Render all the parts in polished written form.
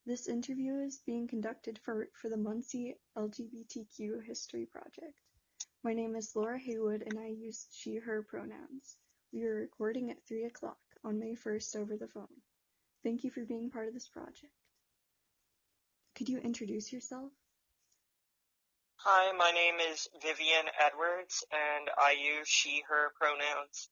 This interview is being conducted for the Muncie LGBTQ History Project. My name is Laura Haywood and I use she, her pronouns. We are recording at 3 o'clock on May 1st over the phone. Thank you for being part of this project. Could you introduce yourself? Hi, my name is Vivian Edwards and I use she, her pronouns.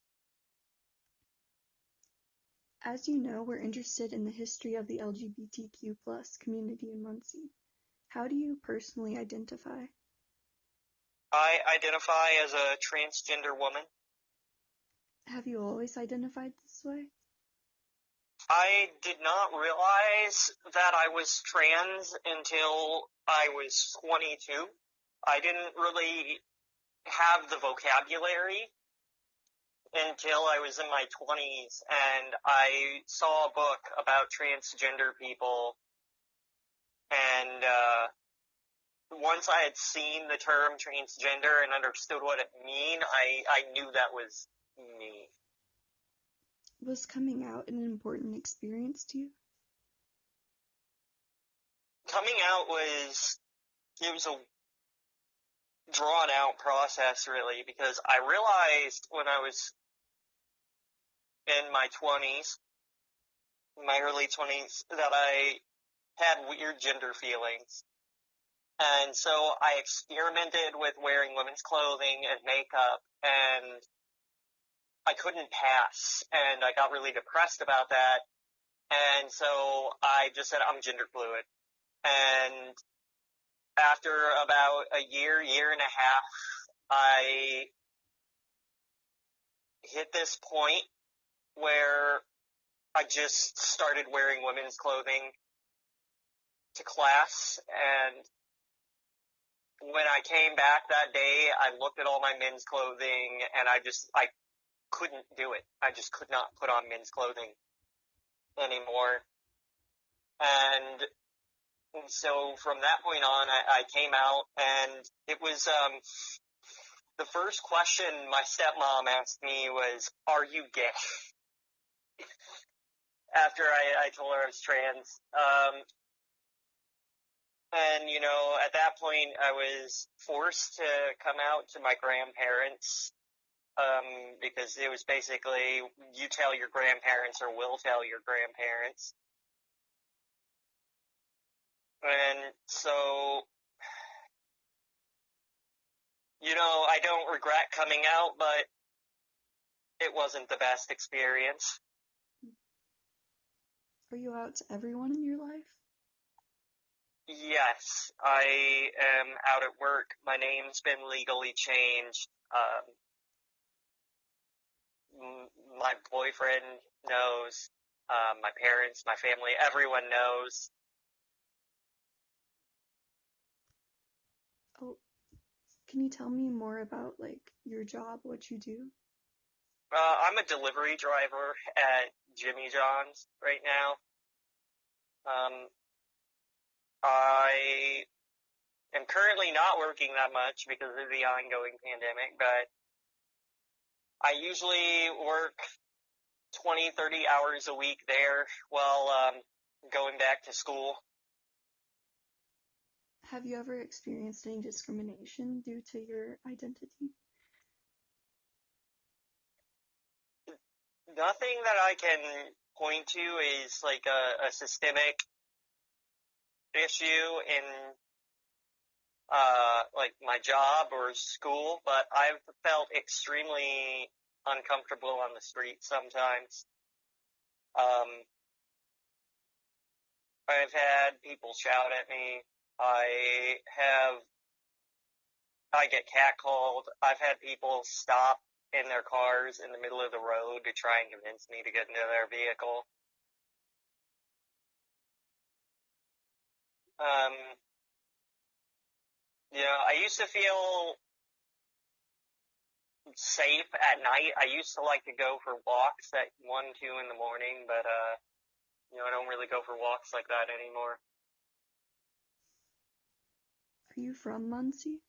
As you know, we're interested in the history of the LGBTQ plus community in Muncie. How do you personally identify? I identify as a transgender woman. Have you always identified this way? I did not realize that I was trans until I was 22. I didn't really have the vocabulary until I was in my 20s, and I saw a book about transgender people, and once I had seen the term transgender and understood what it meant, I knew that was me. Was coming out an important experience to you? Coming out was a drawn out process, really, because I realized when I was in my 20s, my early 20s, that I had weird gender feelings. And so I experimented with wearing women's clothing and makeup, and I couldn't pass, and I got really depressed about that. And so I just said, I'm gender fluid. And after about a year and a half, I hit this point where I just started wearing women's clothing to class, and when I came back that day, I looked at all my men's clothing, and I couldn't do it. I just could not put on men's clothing anymore. And so from that point on, I came out, and it was, the first question my stepmom asked me was, "Are you gay?" After I told her I was trans. And, at that point, I was forced to come out to my grandparents, because it was basically, you tell your grandparents or we'll tell your grandparents. And so, I don't regret coming out, but it wasn't the best experience. Are you out to everyone in your life? Yes, I am out at work. My name's been legally changed. My boyfriend knows, my parents, my family, everyone knows. Oh, can you tell me more about, your job, what you do? I'm a delivery driver at Jimmy John's right now. I am currently not working that much because of the ongoing pandemic, but I usually work 20, 30 hours a week there while going back to school. Have you ever experienced any discrimination due to your identity? Nothing that I can point to is like a systemic issue in like my job or school, but I've felt extremely uncomfortable on the street sometimes. I've had people shout at me. I get catcalled. I've had people stop in their cars in the middle of the road to try and convince me to get into their vehicle. I used to feel safe at night. I used to like to go for walks at 1, 2 in the morning, but, I don't really go for walks like that anymore. Are you from Muncie?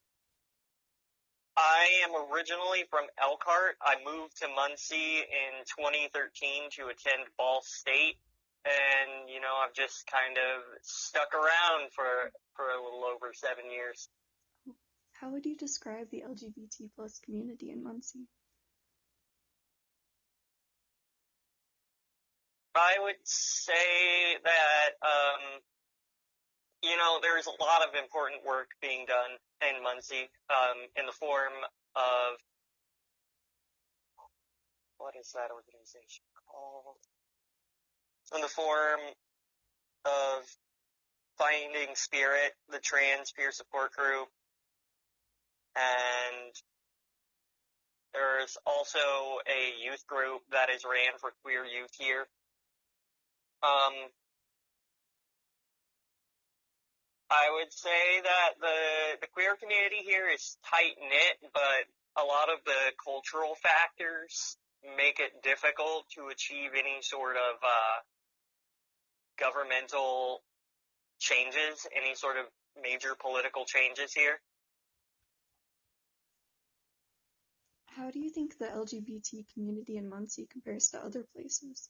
I am originally from Elkhart. I moved to Muncie in 2013 to attend Ball State, and, you know, I've just kind of stuck around for a little over 7 years. How would you describe the LGBT plus community in Muncie? I would say that, you know, there's a lot of important work being done in Muncie, in the form of, what is that organization called? In the form of Finding Spirit, the trans peer support group, and there's also a youth group that is ran for queer youth here. I would say that the queer community here is tight-knit, but a lot of the cultural factors make it difficult to achieve any sort of governmental changes, any sort of major political changes here. How do you think the LGBT community in Muncie compares to other places?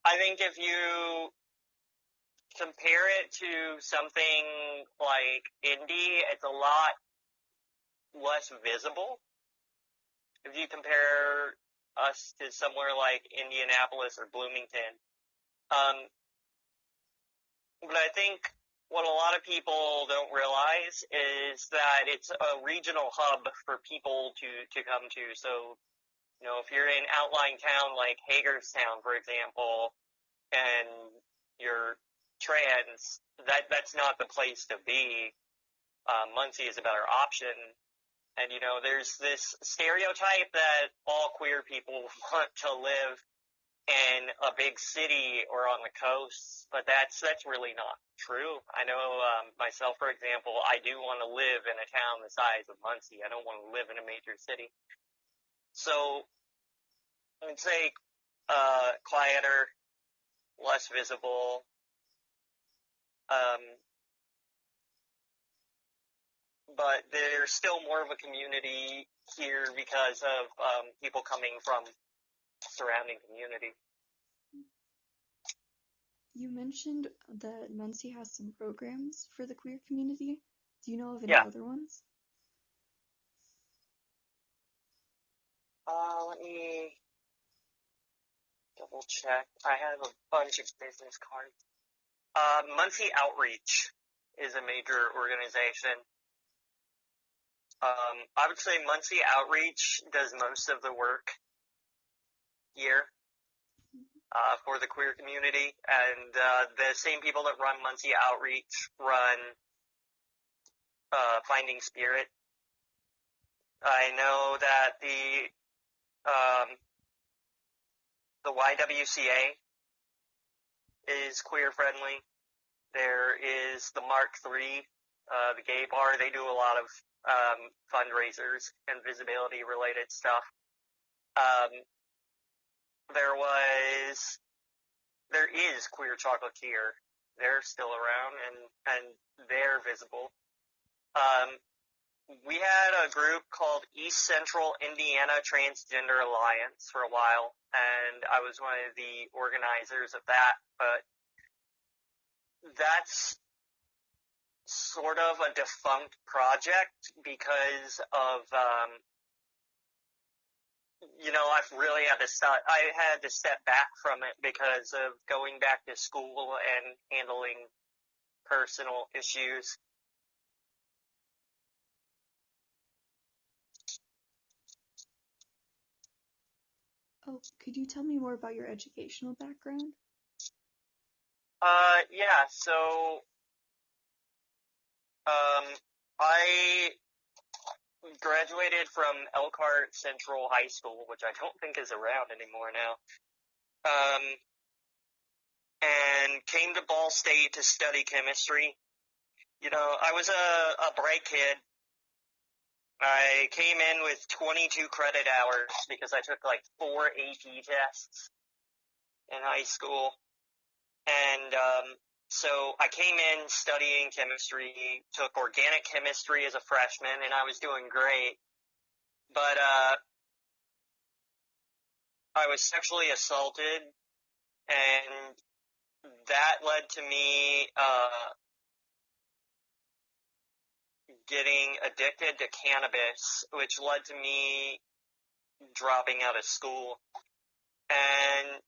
I think if you compare it to something like Indy, it's a lot less visible. If you compare us to somewhere like Indianapolis or Bloomington. But I think what a lot of people don't realize is that it's a regional hub for people to come to. So, you know, if you're in outlying town like Hagerstown, for example, and you're trans, that's not the place to be. Muncie is a better option. And, you know, there's this stereotype that all queer people want to live in a big city or on the coast, but that's really not true. I know myself, for example, I do want to live in a town the size of Muncie. I don't want to live in a major city. So I'd say quieter, less visible. But there's still more of a community here because of people coming from surrounding community. You mentioned that Muncie has some programs for the queer community. Do you know of any Yeah. other ones? Let me double check. I have a bunch of business cards. Muncie Outreach is a major organization. I would say Muncie Outreach does most of the work here for the queer community, and the same people that run Muncie Outreach run Finding Spirit. I know that the YWCA is queer friendly. There is the Mark III, the gay bar. They do a lot of fundraisers and visibility related stuff. There is Queer Chocolatier. They're still around and they're visible. We had a group called East Central Indiana Transgender Alliance for a while, and I was one of the organizers of that, but that's sort of a defunct project because of, you know, I had to step back from it because of going back to school and handling personal issues. Oh, could you tell me more about your educational background? Yeah, so, I graduated from Elkhart Central High School, which I don't think is around anymore now, and came to Ball State to study chemistry. You know, I was a bright kid. I came in with 22 credit hours because I took like 4 AP tests in high school. And So I came in studying chemistry, took organic chemistry as a freshman, and I was doing great. But I was sexually assaulted, and that led to me getting addicted to cannabis, which led to me dropping out of school. And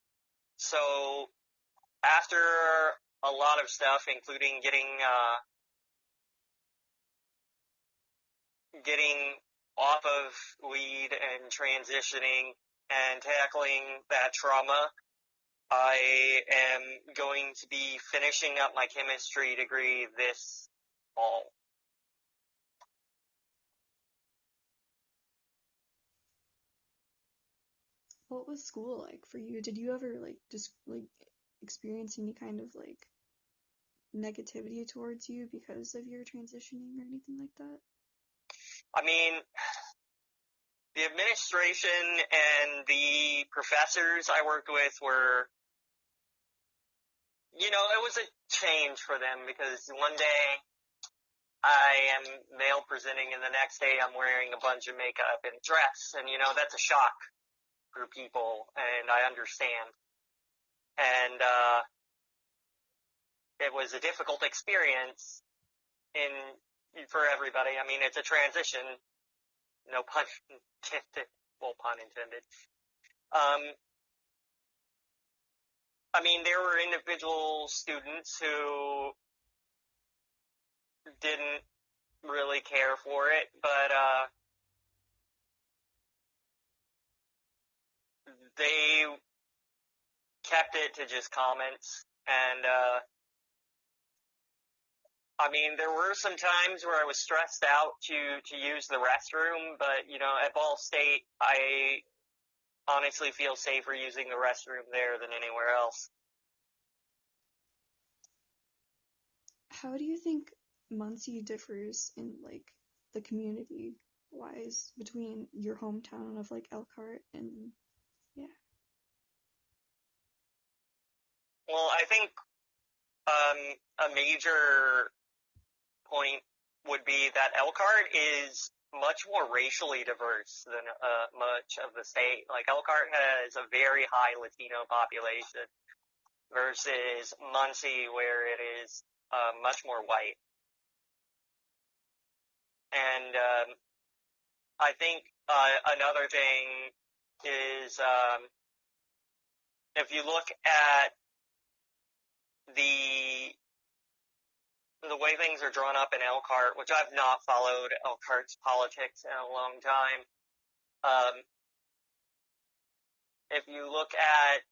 so after a lot of stuff, including getting off of weed and transitioning and tackling that trauma, I am going to be finishing up my chemistry degree this fall. What was school like for you? Did you ever just experience any kind of negativity towards you because of your transitioning or anything like that? I mean, the administration and the professors I worked with were, it was a change for them, because one day I am male presenting and the next day I'm wearing a bunch of makeup and dress, and that's a shock for people, and I understand. And it was a difficult experience for everybody. I mean, it's a transition, no pun intended. Well, pun intended. I mean, there were individual students who didn't really care for it, but they kept it to just comments. And I mean, there were some times where I was stressed out to use the restroom, but at Ball State, I honestly feel safer using the restroom there than anywhere else. How do you think Muncie differs in the community wise between your hometown of Elkhart and yeah? Well, I think a major point would be that Elkhart is much more racially diverse than much of the state. Like, Elkhart has a very high Latino population versus Muncie, where it is much more white. And I think another thing is if you look at the way things are drawn up in Elkhart, which I've not followed Elkhart's politics in a long time, if you look at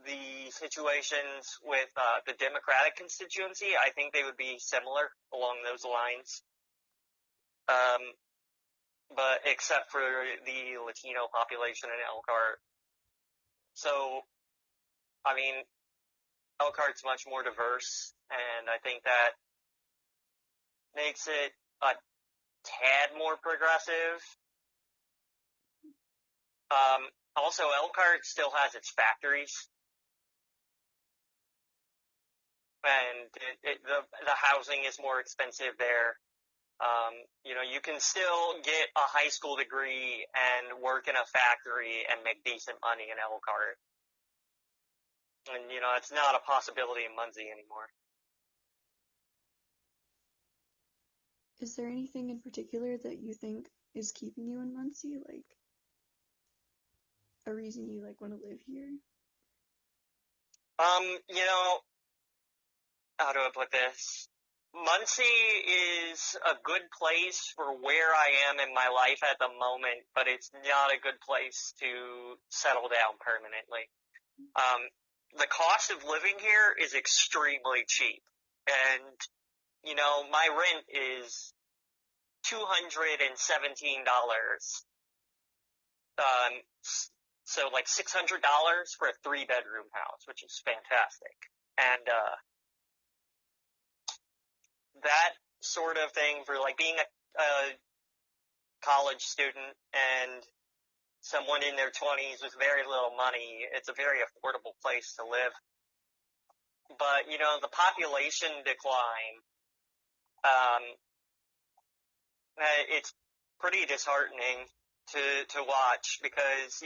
the situations with the Democratic constituency, I think they would be similar along those lines. But except for the Latino population in Elkhart. So, I mean, Elkhart's much more diverse, and I think that makes it a tad more progressive. Also, Elkhart still has its factories, and the housing is more expensive there. You can still get a high school degree and work in a factory and make decent money in Elkhart. And, it's not a possibility in Muncie anymore. Is there anything in particular that you think is keeping you in Muncie? A reason you want to live here? How do I put this? Muncie is a good place for where I am in my life at the moment, but it's not a good place to settle down permanently. The cost of living here is extremely cheap, and my rent is $217. So $600 for a 3-bedroom house, which is fantastic. And that sort of thing for being a college student and someone in their 20s with very little money, it's a very affordable place to live. but, the population decline, um, it's pretty disheartening to watch because,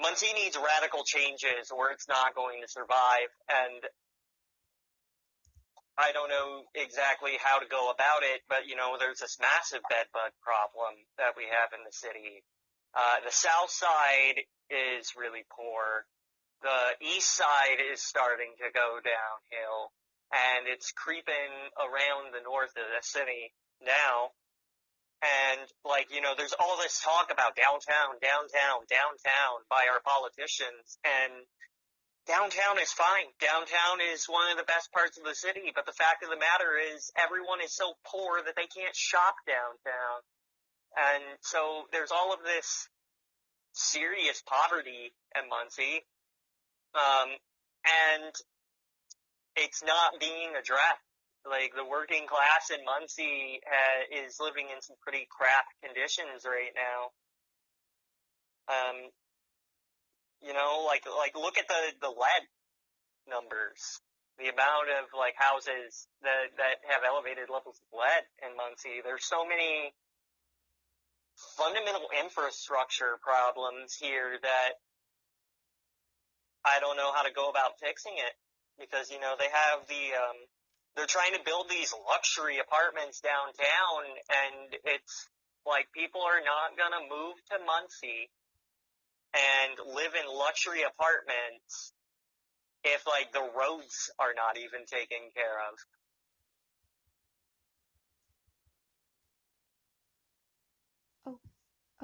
Muncie needs radical changes or it's not going to survive, and I don't know exactly how to go about it, but, there's this massive bedbug problem that we have in the city. The south side is really poor. The east side is starting to go downhill, and it's creeping around the north of the city now. And, there's all this talk about downtown by our politicians, and downtown is fine. Downtown is one of the best parts of the city, but the fact of the matter is everyone is so poor that they can't shop downtown. And so there's all of this serious poverty in Muncie, and it's not being addressed. Like, the working class in Muncie is living in some pretty crap conditions right now. Look at the lead numbers. The amount of, houses that have elevated levels of lead in Muncie. There's so many fundamental infrastructure problems here that I don't know how to go about fixing it. Because, they have they're trying to build these luxury apartments downtown, and it's like people are not going to move to Muncie and live in luxury apartments if, the roads are not even taken care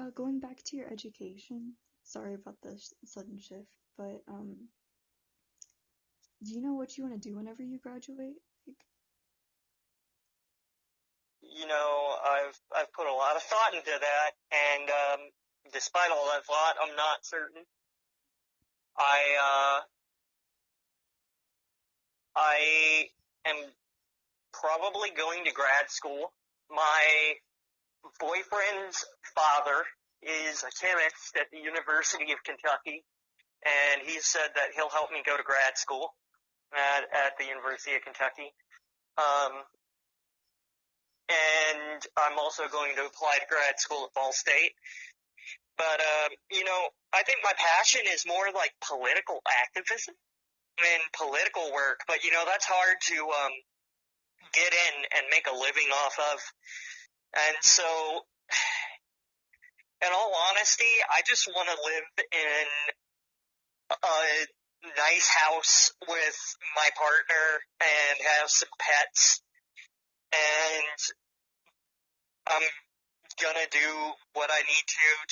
of. Going back to your education, sorry about the sudden shift, but, do you know what you want to do whenever you graduate? I've put a lot of thought into that, and despite all that thought, I'm not certain. I am probably going to grad school. My boyfriend's father is a chemist at the University of Kentucky, and he said that he'll help me go to grad school at the University of Kentucky. And I'm also going to apply to grad school at Ball State. But, I think my passion is more like political activism and political work. But, that's hard to get in and make a living off of. And so, in all honesty, I just want to live in a nice house with my partner and have some pets. And I'm gonna do what I need to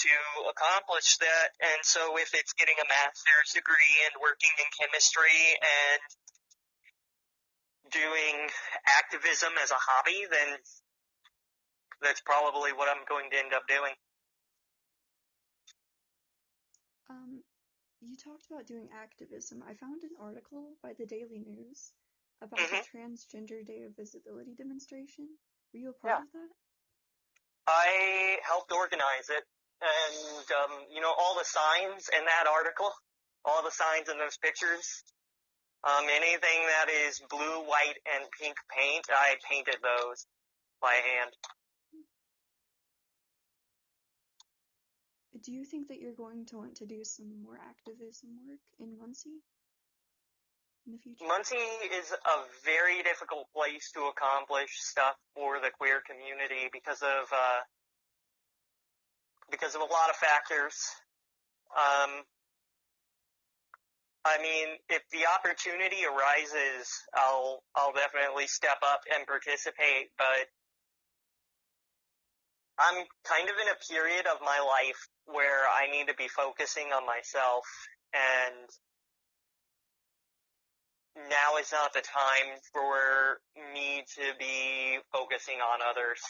accomplish that. And so if it's getting a master's degree and working in chemistry and doing activism as a hobby, then that's probably what I'm going to end up doing. You talked about doing activism. I found an article by the Daily News about the Transgender Day of Visibility demonstration. Were you a part of that? I helped organize it, and, all the signs in that article, all the signs in those pictures, anything that is blue, white, and pink paint, I painted those by hand. Do you think that you're going to want to do some more activism work in Muncie in the future? Muncie is a very difficult place to accomplish stuff for the queer community because of a lot of factors. If the opportunity arises, I'll definitely step up and participate, but I'm kind of in a period of my life where I need to be focusing on myself, and now is not the time for me to be focusing on others.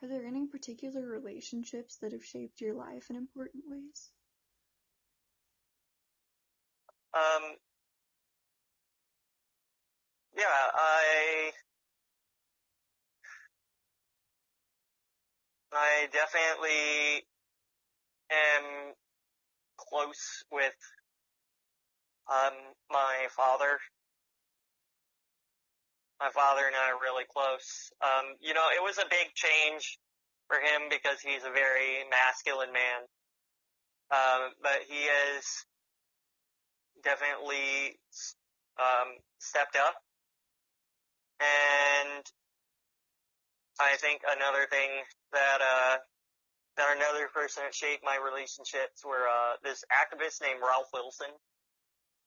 Are there any particular relationships that have shaped your life in important ways? yeah, I definitely am close with um my father. My father and I are really close. It was a big change for him because he's a very masculine man. But he has definitely stepped up. And I think another thing that another person that shaped my relationships were this activist named Ralph Wilson,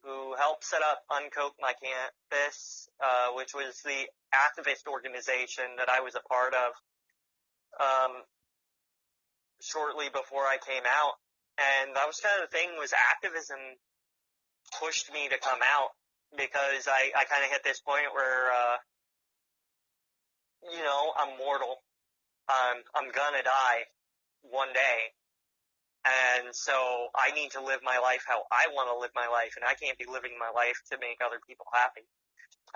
who helped set up Uncoke My Campus, which was the activist organization that I was a part of shortly before I came out. And that was kind of the thing, was activism pushed me to come out, because I kind of hit this point where, I'm mortal. I'm gonna die one day. And so I need to live my life how I want to live my life, and I can't be living my life to make other people happy.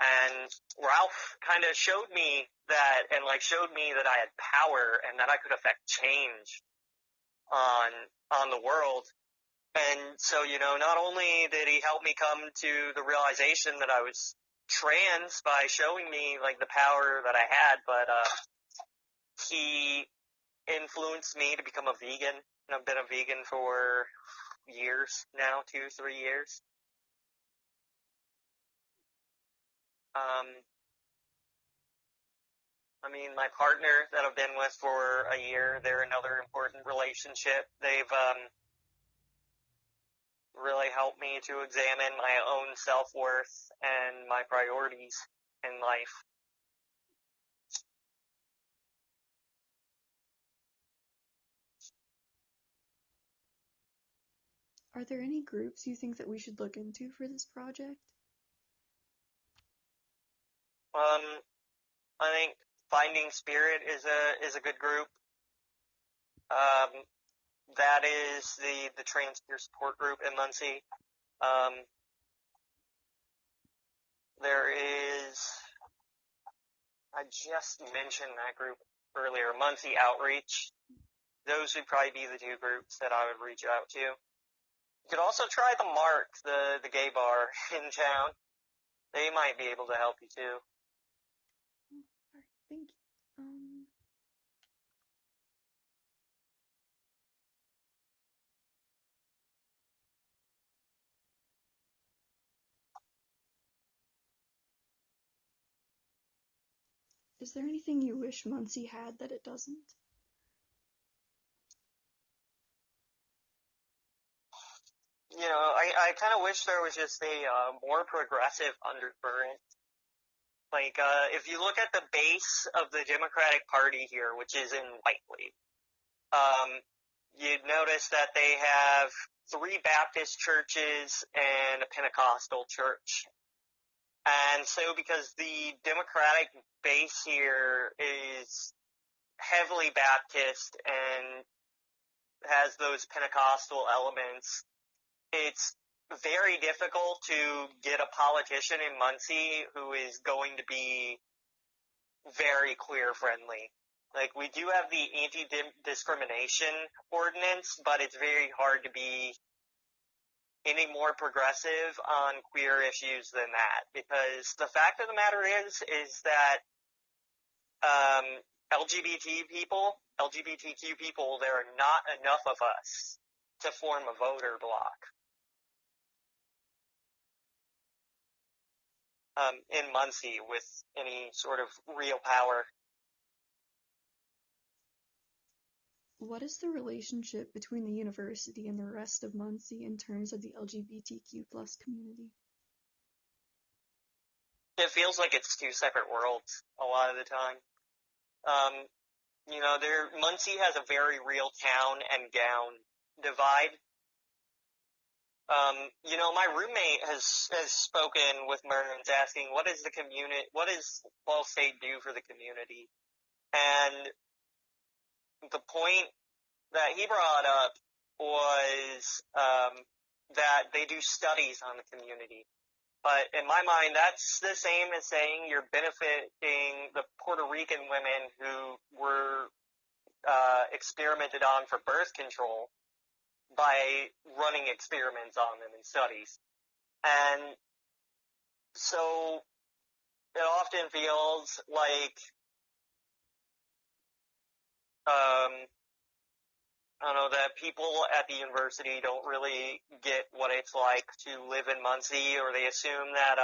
And Ralph kind of showed me that, and showed me that I had power and that I could affect change on the world. And so, not only did he help me come to the realization that I was trans by showing me the power that I had, but he influenced me to become a vegan. And I've been a vegan for years now, 2-3 years. My partner that I've been with for a year, they're another important relationship. They've really helped me to examine my own self-worth and my priorities in life. Are there any groups you think that we should look into for this project? I think Finding Spirit is a good group. That is the trans peer support group in Muncie. There is, I just mentioned that group earlier, Muncie Outreach. Those would probably be the two groups that I would reach out to. You could also try the Mark, the gay bar in town. They might be able to help you too. All right, thank you. Is there anything you wish Muncie had that it doesn't? I kind of wish there was just a more progressive undercurrent. If you look at the base of the Democratic Party here, which is in Whiteley, you'd notice that they have 3 Baptist churches and a Pentecostal church. And so because the Democratic base here is heavily Baptist and has those Pentecostal elements, it's very difficult to get a politician in Muncie who is going to be very queer friendly. We do have the anti-discrimination ordinance, but it's very hard to be any more progressive on queer issues than that, because the fact of the matter is that LGBTQ people, there are not enough of us to form a voter bloc. In Muncie with any sort of real power. What is the relationship between the university and the rest of Muncie in terms of the LGBTQ plus community? It feels like it's 2 separate worlds a lot of the time. Muncie has a very real town and gown divide. My roommate has spoken with Merns asking, what does Ball State do for the community? And the point that he brought up was that they do studies on the community. But in my mind, that's the same as saying you're benefiting the Puerto Rican women who were experimented on for birth control by running experiments on them in studies. And so it often feels like, I don't know, that people at the university don't really get what it's like to live in Muncie, or they assume that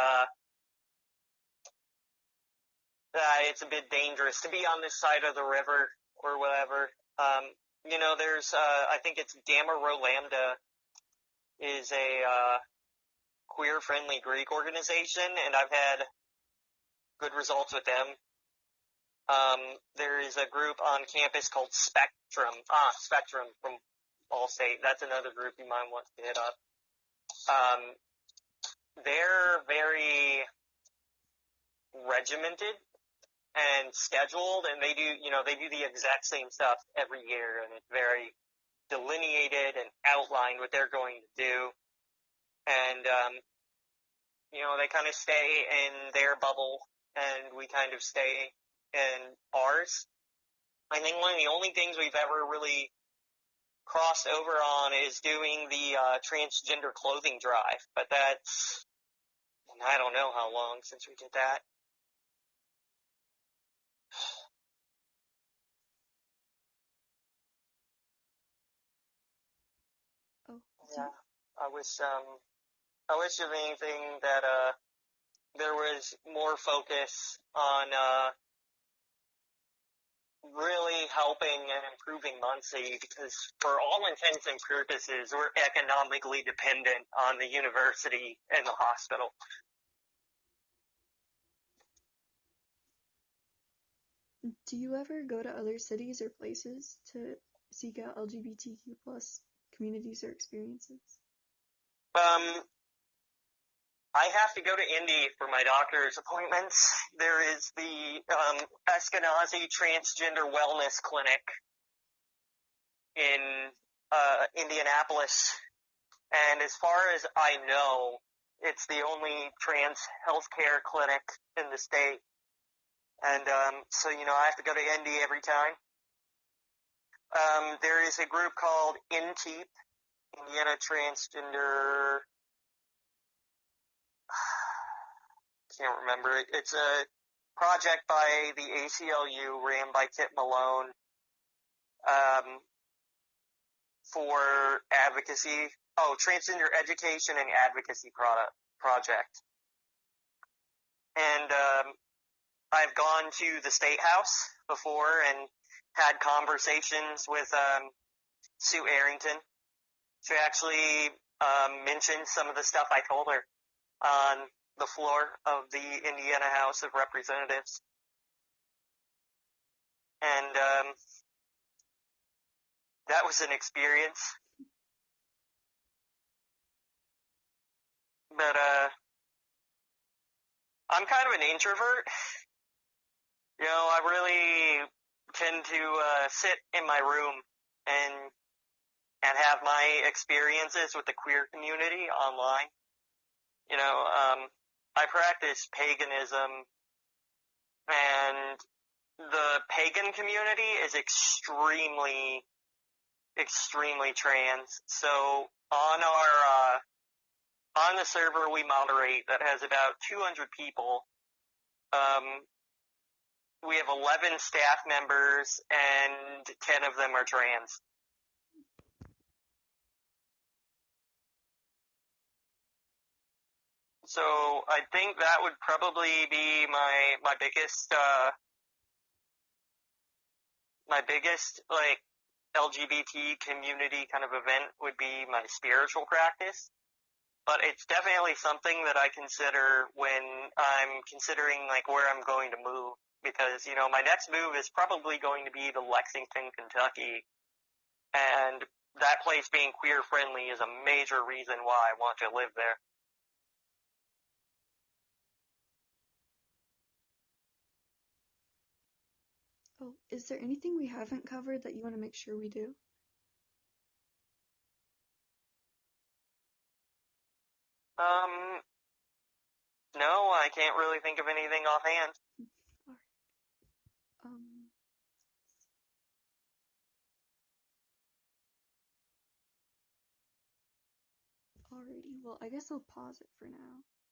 that it's a bit dangerous to be on this side of the river or whatever. There's I think it's Gamma Rho Lambda is a queer-friendly Greek organization, and I've had good results with them. There is a group on campus called Spectrum. Spectrum from Ball State. That's another group you might want to hit up. They're very regimented and scheduled, and they do the exact same stuff every year, and it's very delineated and outlined what they're going to do. And, they kind of stay in their bubble, and we kind of stay in ours. I think one of the only things we've ever really crossed over on is doing the transgender clothing drive, but I don't know how long since we did that. Oh, yeah. I wish if anything that there was more focus on really helping and improving Muncie, because for all intents and purposes, we're economically dependent on the university and the hospital. Do you ever go to other cities or places to seek out LGBTQ plus communities or experiences? I have to go to Indy for my doctor's appointments. There is the Eskenazi Transgender Wellness Clinic in Indianapolis, and as far as I know, it's the only trans healthcare clinic in the state. And so I have to go to Indy every time. There is a group called INTEEP, Indiana Transgender. Can't remember. It's a project by the ACLU, ran by Kit Malone, for advocacy. Transgender Education and Advocacy Project. And I've gone to the State House before and had conversations with Sue Arrington. She actually mentioned some of the stuff I told her on the floor of the Indiana House of Representatives. And that was an experience. But I'm kind of an introvert. I really tend to sit in my room and have my experiences with the queer community online. I practice paganism, and the pagan community is extremely, extremely trans. So on the server we moderate that has about 200 people, we have 11 staff members, and 10 of them are trans. So I think that would probably be my biggest like LGBT community kind of event would be my spiritual practice. But it's definitely something that I consider when I'm considering like where I'm going to move, because my next move is probably going to be to Lexington, Kentucky, and that place being queer friendly is a major reason why I want to live there. Oh, is there anything we haven't covered that you want to make sure we do? No, I can't really think of anything offhand. Alright. Alrighty, well, I guess I'll pause it for now.